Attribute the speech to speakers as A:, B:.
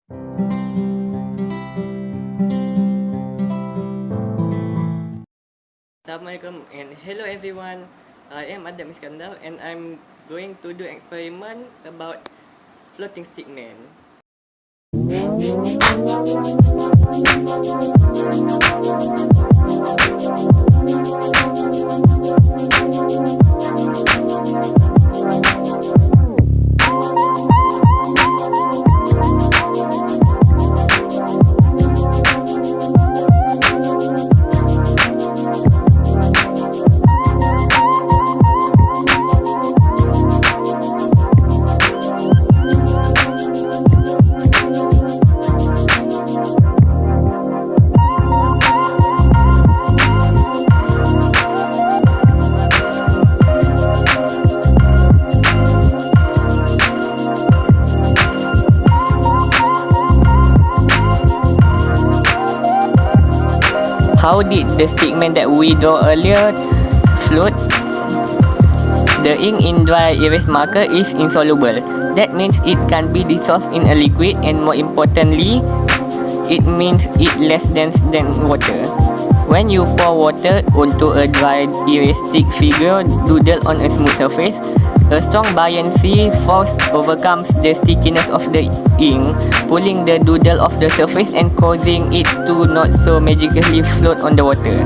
A: Assalamualaikum and hello everyone. I am Adam Iskandar and I'm going to do experiment about floating stick man. How did the stickman that we draw earlier float? The ink in dry erase marker is insoluble. That means it can be dissolved in a liquid, and more importantly, it means it less dense than water. When you pour water onto a dry erase stick figure doodle on a smooth surface, a strong buoyancy force overcomes the stickiness of the ink, pulling the doodle off the surface and causing it to not so magically float on the water.